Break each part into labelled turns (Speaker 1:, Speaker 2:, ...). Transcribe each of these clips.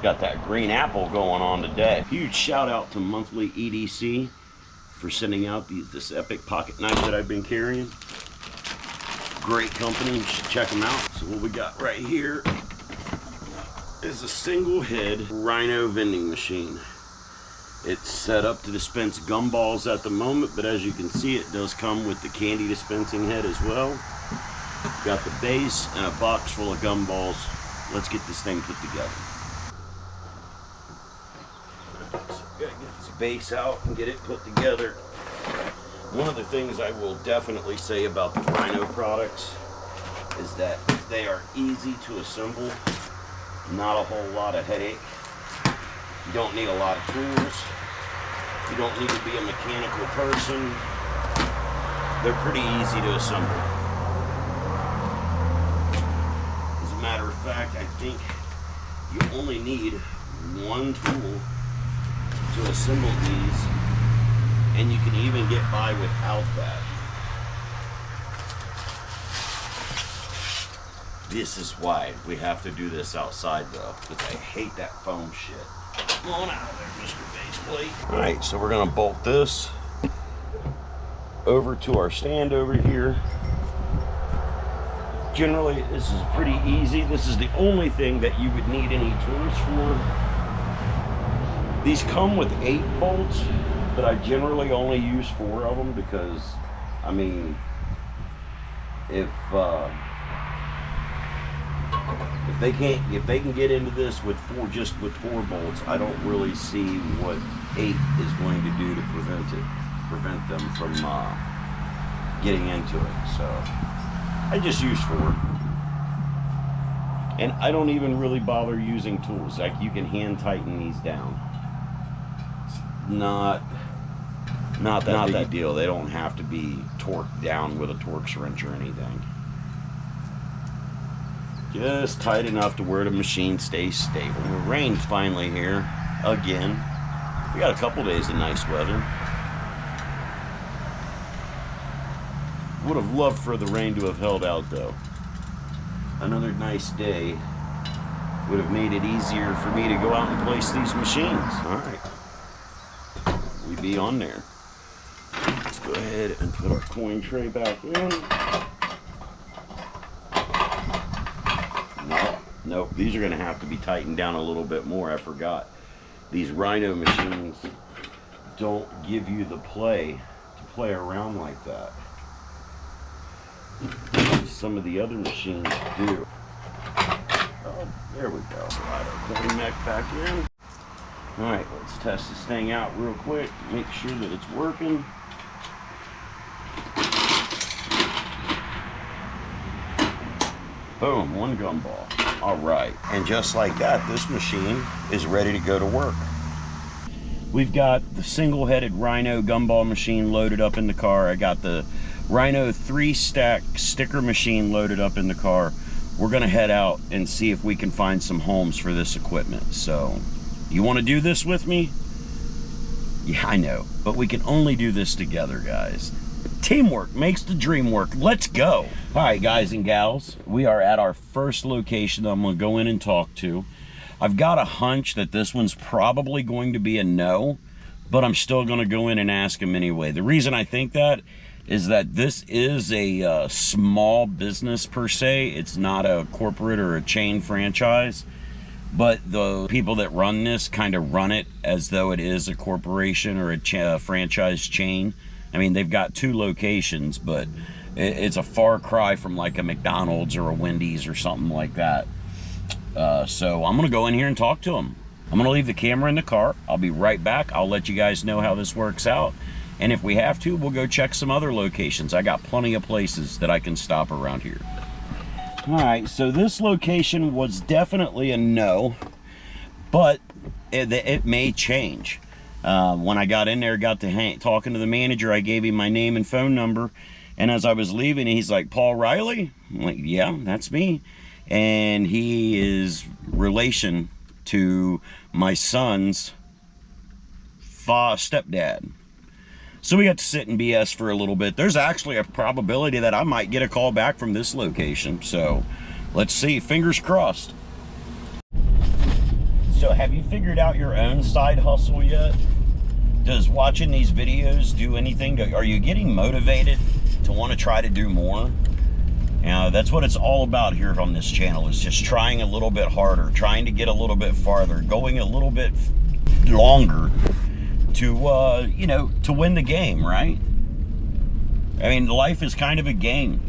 Speaker 1: Got that green apple going on today. Huge shout out to Monthly EDC for sending out this epic pocket knife that I've been carrying. Great company, you should check them out. So what we got right here is a single head Rhino vending machine. It's set up to dispense gumballs at the moment, but as you can see, it does come with the candy dispensing head as well. Got the base and a box full of gumballs. Let's get this thing put together. So we gotta get this base out and get it put together. One of the things I will definitely say about the Rhino products is that they are easy to assemble. Not a whole lot of headache. You don't need a lot of tools. You don't need to be a mechanical person. They're pretty easy to assemble. As a matter of fact, I think you only need one tool to assemble these, and you can even get by without that. This is why we have to do this outside though, because I hate that foam shit. Come on out of there, Mr. Baseplate. All right, so we're gonna bolt this over to our stand over here. Generally, this is pretty easy. This is the only thing that you would need any tools for. These come with 8 bolts, but I generally only use 4 of them because, I mean, if they can get into this with 4 bolts, I don't really see what 8 is going to do to prevent them from getting into it. So I just use 4, and I don't even really bother using tools. Like, you can hand tighten these down. It's not that big a deal. They don't have to be torqued down with a Torx wrench or anything. Just tight enough to where the machine stays stable. The rain's finally here again. We got a couple days of nice weather. Would have loved for the rain to have held out though. Another nice day would have made it easier for me to go out and place these machines. All right, we be on there. Let's go ahead and put our coin tray back in. Nope, these are going to have to be tightened down a little bit more. I forgot. These Rhino machines don't give you the play to play around like that. Some of the other machines do. Oh, there we go. Slide our coin neck back in. All right, let's test this thing out real quick. Make sure that it's working. Boom, 1 gumball. All right, and just like that, this machine is ready to go to work. We've got the single-headed Rhino gumball machine loaded up in the car. I got the Rhino 3-stack sticker machine loaded up in the car. We're gonna head out and see if we can find some homes for this equipment. So, you wanna do this with me? Yeah, I know, but we can only do this together, guys. Teamwork makes the dream work. Let's go. All right, guys and gals, we are at our first location that I'm gonna go in and talk to. I've got a hunch that this one's probably going to be a no, but I'm still gonna go in and ask him anyway. The reason I think that is that this is a small business per se. It's not a corporate or a chain franchise, but the people that run this kind of run it as though it is a corporation or a franchise chain. I mean, they've got 2 locations, but it's a far cry from like a McDonald's or a Wendy's or something like that. So I'm gonna go in here and talk to them. I'm gonna leave the camera in the car. I'll be right back. I'll let you guys know how this works out. And if we have to, we'll go check some other locations. I got plenty of places that I can stop around here. All right, so this location was definitely a no, but it may change. When I got in there, got to talking to the manager, I gave him my name and phone number. And as I was leaving, he's like, "Paul Riley?" I'm like, "Yeah, that's me." And he is relation to my son's stepdad. So we got to sit and BS for a little bit. There's actually a probability that I might get a call back from this location. So let's see, fingers crossed. So have you figured out your own side hustle yet? Does watching these videos do anything? Are you getting motivated to want to try to do more? That's what it's all about here on this channel, is just trying a little bit harder, trying to get a little bit farther, going a little bit longer to, you know, to win the game, right? I mean, life is kind of a game.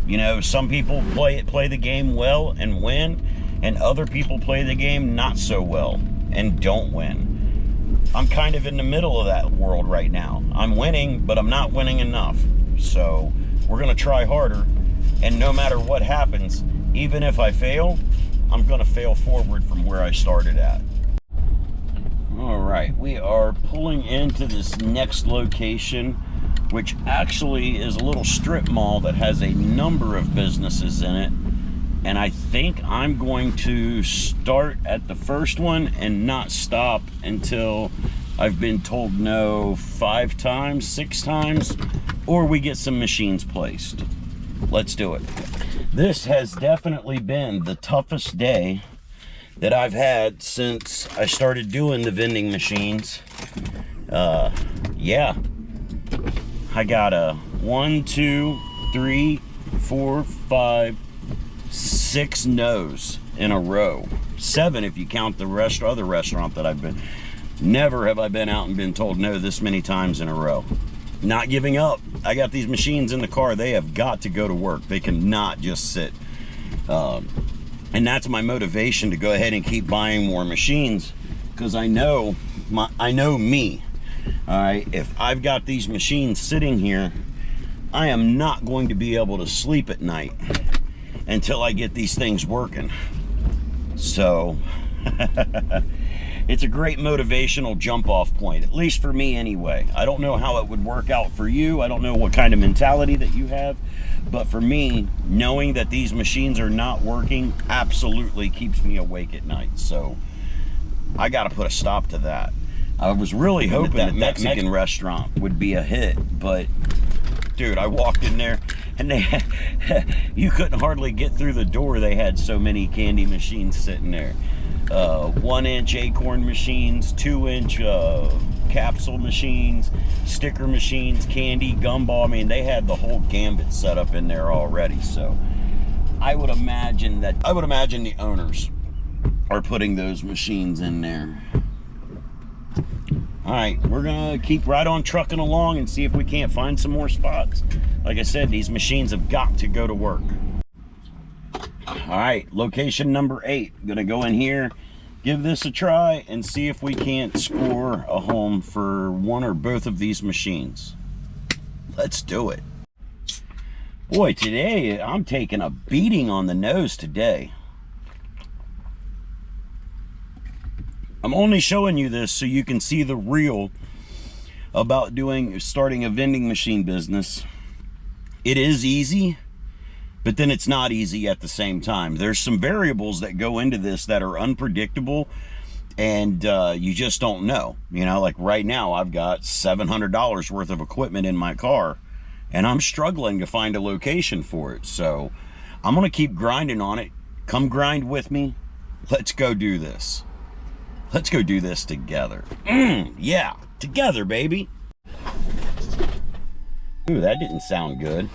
Speaker 1: You know, some people play the game well and win, and other people play the game not so well and don't win. I'm kind of in the middle of that world right now. I'm winning, but I'm not winning enough. So we're gonna try harder, and no matter what happens, even if I fail, I'm gonna fail forward from where I started at. All right, we are pulling into this next location, which actually is a little strip mall that has a number of businesses in it. And I think I'm going to start at the first one and not stop until I've been told no 5 times, 6 times, or we get some machines placed. Let's do it. This has definitely been the toughest day that I've had since I started doing the vending machines. Yeah. I got a 1, 2, 3, 4, 5, 6 no's in a row. 7 if you count the other restaurant that I've been. Never have I been out and been told no this many times in a row. Not giving up. I got these machines in the car. They have got to go to work. They cannot just sit. And that's my motivation to go ahead and keep buying more machines, because I know me. All right, if I've got these machines sitting here, I am not going to be able to sleep at night until I get these things working. So it's a great motivational jump off point, at least for me anyway. I don't know how it would work out for you. I don't know what kind of mentality that you have, but for me, knowing that these machines are not working absolutely keeps me awake at night. So I got to put a stop to that. I was really hoping that Mexican restaurant would be a hit, but dude, I walked in there and they had, you couldn't hardly get through the door. They had so many candy machines sitting there. 1-inch acorn machines, 2-inch capsule machines, sticker machines, candy, gumball. I mean, they had the whole gambit set up in there already. So I would imagine the owners are putting those machines in there. All right, we're gonna keep right on trucking along and see if we can't find some more spots. Like I said, these machines have got to go to work. All right, location number 8. Gonna go in here, give this a try, and see if we can't score a home for one or both of these machines. Let's do it. Boy, today I'm taking a beating on the nose today. I'm only showing you this so you can see the real about starting a vending machine business. It is easy, but then it's not easy at the same time. There's some variables that go into this that are unpredictable, and you just don't know. You know, like right now I've got $700 worth of equipment in my car, and I'm struggling to find a location for it. So I'm gonna keep grinding on it. Come grind with me. Let's go do this. Let's go do this together. Yeah, together, baby. Ooh, that didn't sound good.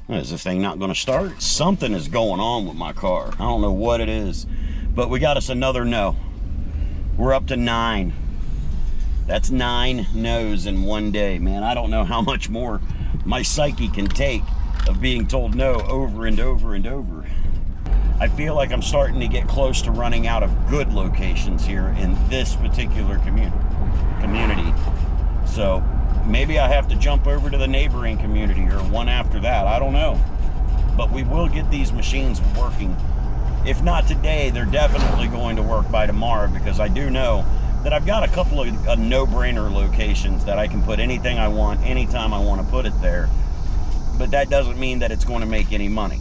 Speaker 1: Is this thing not gonna start? Something is going on with my car. I don't know what it is, but we got us another no. We're up to 9. That's 9 no's in one day, man. I don't know how much more my psyche can take of being told no over and over and over. I feel like I'm starting to get close to running out of good locations here in this particular community. So maybe I have to jump over to the neighboring community or one after that. I don't know. But we will get these machines working. If not today, they're definitely going to work by tomorrow, because I do know that I've got a couple of no-brainer locations that I can put anything I want, anytime I want to put it there. But that doesn't mean that it's going to make any money.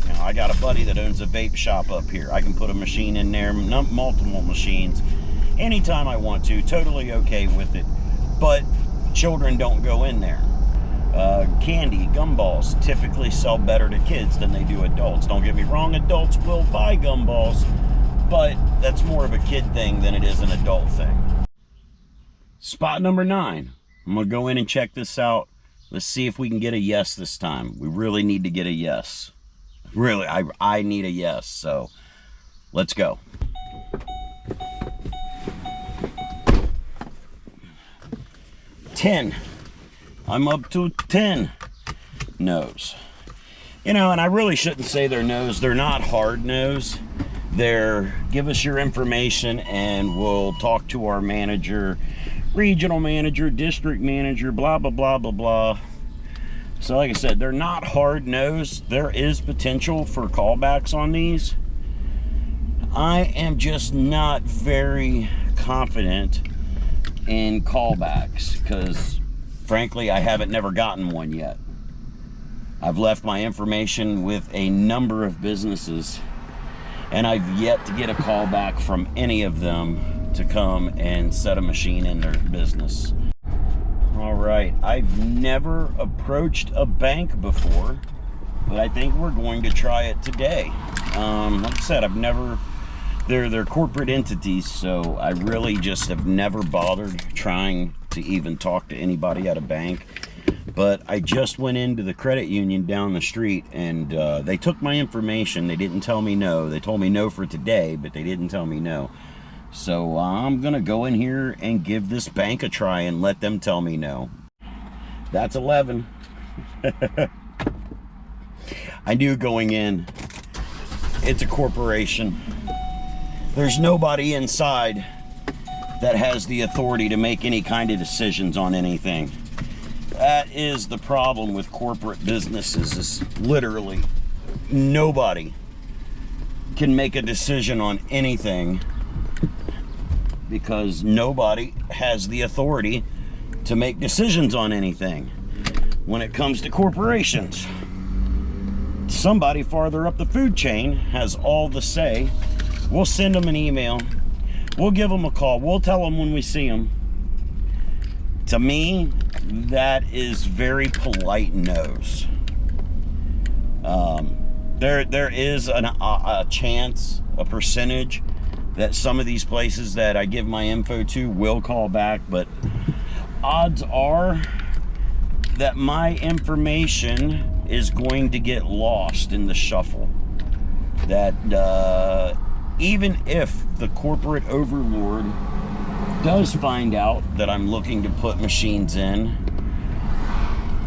Speaker 1: Now, I got a buddy that owns a vape shop up here. I can put a machine in there, multiple machines, anytime I want to. Totally okay with it. But children don't go in there. Candy, gumballs typically sell better to kids than they do adults. Don't get me wrong, adults will buy gumballs, but that's more of a kid thing than it is an adult thing. Spot number 9. I'm gonna go in and check this out. Let's see if we can get a yes this time. We really need to get a yes. Really, I need a yes, so let's go. $10. I'm up to 10 no's. You know, and I really shouldn't say they're no's. They're not hard no's. They're give us your information and we'll talk to our manager, regional manager, district manager, blah, blah, blah, blah, blah. So like I said, they're not hard no's. There is potential for callbacks on these. I am just not very confident in callbacks because frankly, I haven't never gotten one yet. I've left my information with a number of businesses and I've yet to get a call back from any of them to come and set a machine in their business. All right, I've never approached a bank before, but I think we're going to try it today. Like I said, I've never, they're corporate entities, so I really just have never bothered trying to even talk to anybody at a bank. But I just went into the credit union down the street and they took my information. They didn't tell me no. They told me no for today, but they didn't tell me no. So I'm gonna go in here and give this bank a try and let them tell me no. That's 11. I knew going in, it's a corporation. There's nobody inside that has the authority to make any kind of decisions on anything. That is the problem with corporate businesses, is literally nobody can make a decision on anything because nobody has the authority to make decisions on anything. When it comes to corporations, somebody farther up the food chain has all the say. We'll send them an email. We'll give them a call. We'll tell them when we see them. To me, that is very polite no's. There is a chance, a percentage, that some of these places that I give my info to will call back, but odds are that my information is going to get lost in the shuffle. That even if the corporate overlord does find out that I'm looking to put machines in,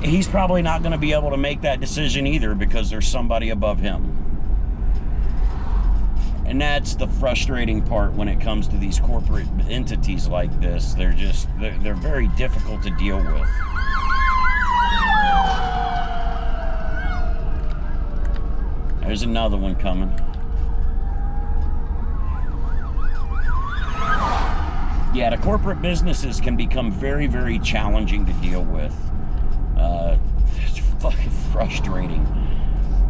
Speaker 1: he's probably not going to be able to make that decision either because there's somebody above him. And that's the frustrating part when it comes to these corporate entities like this. They're very difficult to deal with. There's another one coming. Yeah, the corporate businesses can become very, very challenging to deal with. It's fucking frustrating.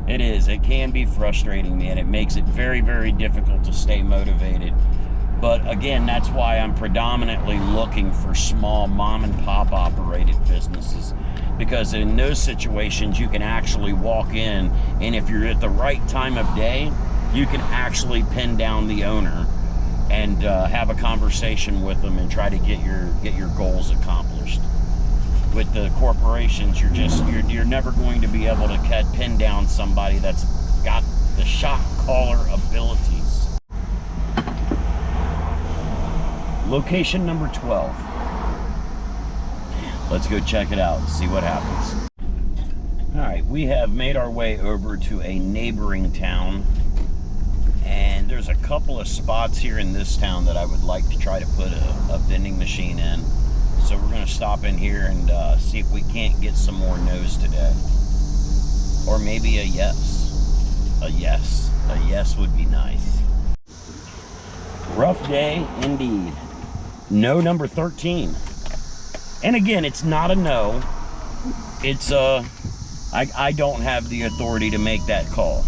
Speaker 1: It is. It can be frustrating, man. It makes it very, very difficult to stay motivated. But again, that's why I'm predominantly looking for small mom and pop operated businesses. Because in those situations, you can actually walk in, and if you're at the right time of day, you can actually pin down the owner and have a conversation with them and try to get your goals accomplished. With the corporations, you're never going to be able to pin down somebody that's got the shot caller abilities. Location number 12. Let's go check it out and see what happens. All right, we have made our way over to a neighboring town. And there's a couple of spots here in this town that I would like to try to put a vending machine in. So we're going to stop in here and see if we can't get some more no's today. Or maybe a yes. A yes. A yes would be nice. Rough day indeed. No number 13. And again, it's not a no. It's I don't have the authority to make that call.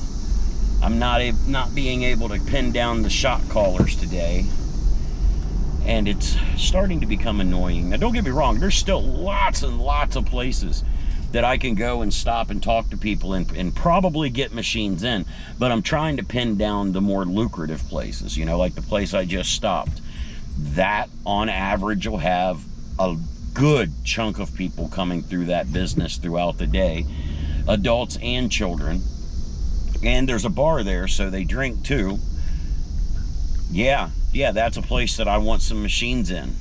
Speaker 1: I'm not being able to pin down the shot callers today, and it's starting to become annoying. Now, don't get me wrong, there's still lots and lots of places that I can go and stop and talk to people and probably get machines in. But I'm trying to pin down the more lucrative places, you know, like the place I just stopped. That on average will have a good chunk of people coming through that business throughout the day, adults and children. And there's a bar there, so they drink too. Yeah, that's a place that I want some machines in.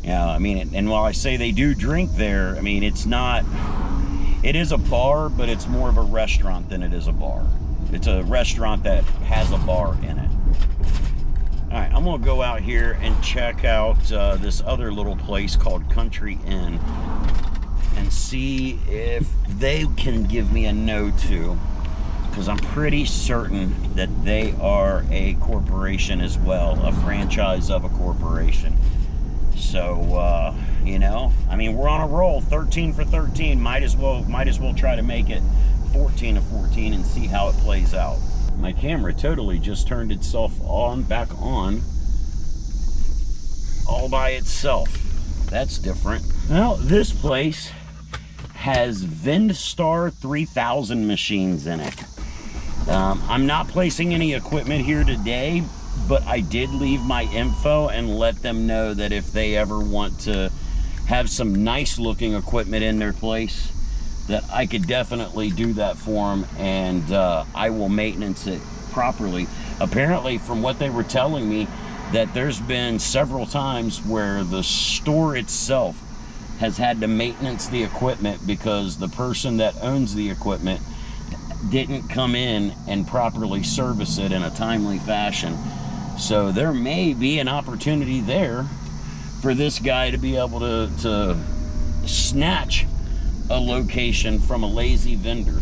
Speaker 1: Yeah, I mean, and while I say they do drink there, I mean, it is a bar, but it's more of a restaurant than it is a bar. It's a restaurant that has a bar in it. All right, I'm gonna go out here and check out this other little place called Country Inn and see if they can give me a no to, because I'm pretty certain that they are a corporation as well, a franchise of a corporation. So, you know, I mean, we're on a roll, 13 for 13. Might as well try to make it 14 of 14 and see how it plays out. My camera totally just turned itself back on, all by itself. That's different. Well, this place has Vendstar 3000 machines in it. I'm not placing any equipment here today, but I did leave my info and let them know that if they ever want to have some nice looking equipment in their place, that I could definitely do that for them, and I will maintenance it properly. Apparently, from what they were telling me, that there's been several times where the store itself has had to maintenance the equipment because the person that owns the equipment didn't come in and properly service it in a timely fashion. So there may be an opportunity there for this guy to be able to snatch a location from a lazy vendor.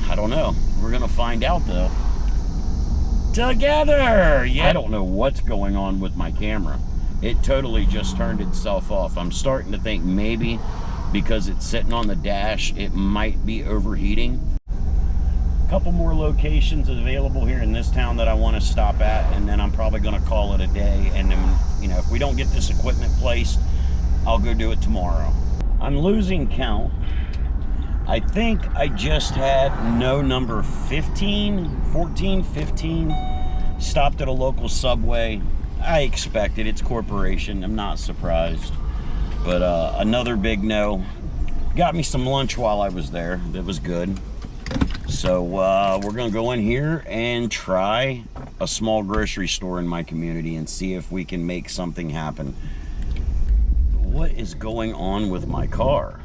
Speaker 1: I don't know. We're gonna find out though. Together! Yeah. I don't know what's going on with my camera. It totally just turned itself off. I'm starting to think maybe because it's sitting on the dash, it might be overheating. A couple more locations available here in this town that I want to stop at, and then I'm probably going to call it a day. And then, you know, if we don't get this equipment placed, I'll go do it tomorrow. I'm losing count. I think I just had no number 15, 14, 15. Stopped at a local Subway. I expected, it's corporation. I'm not surprised. But another big no. Got me some lunch while I was there. That was good. So we're gonna go in here and try a small grocery store in my community and see if we can make something happen. What is going on with my car?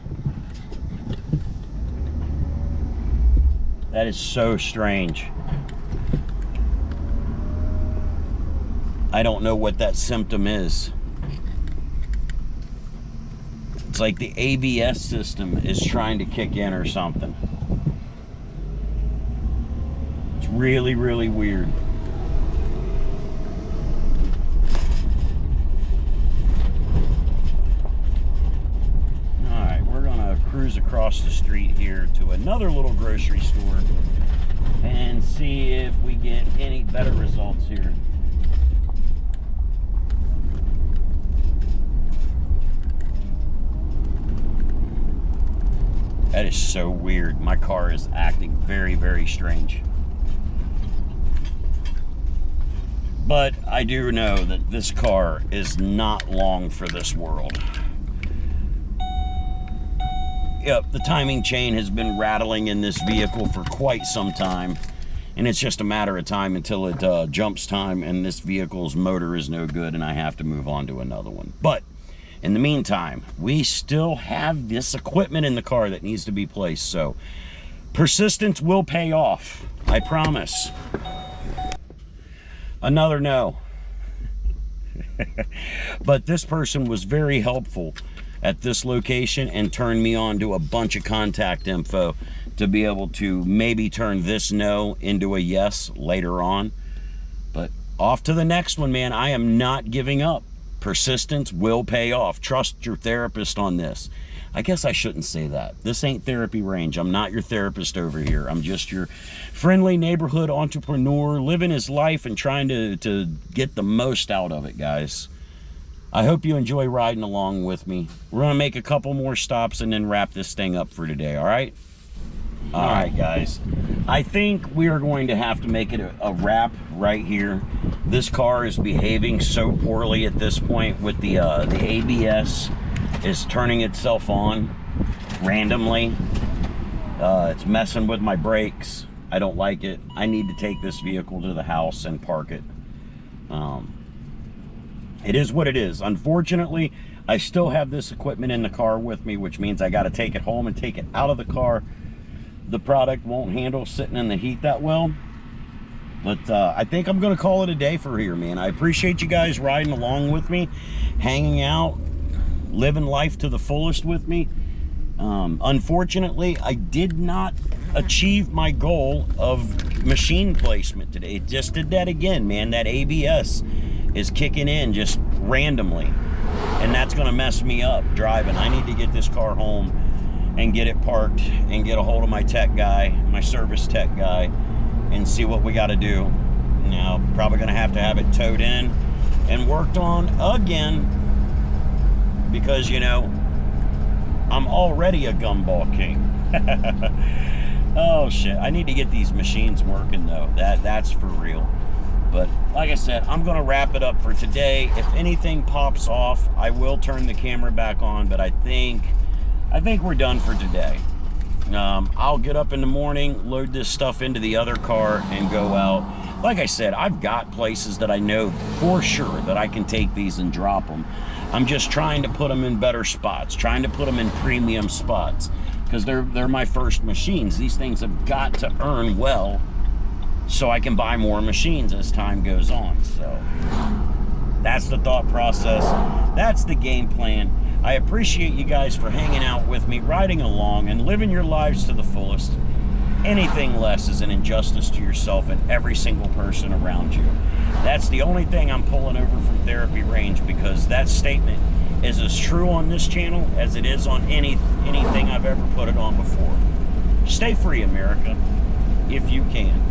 Speaker 1: That is so strange. I don't know what that symptom is. It's like the ABS system is trying to kick in or something. It's really, really weird. All right, we're gonna cruise across the street here to another little grocery store and see if we get any better results here. That is so weird. My car is acting very, very strange. But I do know that this car is not long for this world. Yep, the timing chain has been rattling in this vehicle for quite some time. And it's just a matter of time until it jumps time and this vehicle's motor is no good and I have to move on to another one. But in the meantime, we still have this equipment in the car that needs to be placed. So persistence will pay off, I promise. Another no. But this person was very helpful at this location and turned me on to a bunch of contact info to be able to maybe turn this no into a yes later on. But off to the next one, man. I am not giving up. Persistence will pay off. Trust your therapist on this. I guess I shouldn't say that. This ain't therapy range. I'm not your therapist over here. I'm just your friendly neighborhood entrepreneur living his life and trying to get the most out of it, guys. I hope you enjoy riding along with me. We're going to make a couple more stops and then wrap this thing up for today, all right? All right, guys. I think we are going to have to make it a wrap right here. This car is behaving so poorly at this point with the ABS is turning itself on randomly. It's messing with my brakes. I don't like it. I need to take this vehicle to the house and park it. It is what it is. Unfortunately, I still have this equipment in the car with me, which means I got to take it home and take it out of the car. The product won't handle sitting in the heat that well. But I think I'm going to call it a day for here, man. I appreciate you guys riding along with me, hanging out, living life to the fullest with me. Unfortunately, I did not achieve my goal of machine placement today. It just did that again, man. That ABS is kicking in just randomly, and that's going to mess me up driving. I need to get this car home and get it parked and get a hold of my tech guy, my service tech guy, and see what we got to do. Now, probably going to have it towed in and worked on again, because, you know, I'm already a gumball king. Oh shit, I need to get these machines working though. That's for real. But like I said, I'm gonna wrap it up for today. If anything pops off, I will turn the camera back on, but I think we're done for today. I'll get up in the morning, load this stuff into the other car, and go out. Like I said, I've got places that I know for sure that I can take these and drop them. I'm just trying to put them in better spots, trying to put them in premium spots, because they're my first machines. These things have got to earn well so I can buy more machines as time goes on. So that's the thought process. That's the game plan. I appreciate you guys for hanging out with me, riding along, and living your lives to the fullest. Anything less is an injustice to yourself and every single person around you. That's the only thing I'm pulling over from Therapy Range, because that statement is as true on this channel as it is on anything I've ever put it on before. Stay free, America, if you can.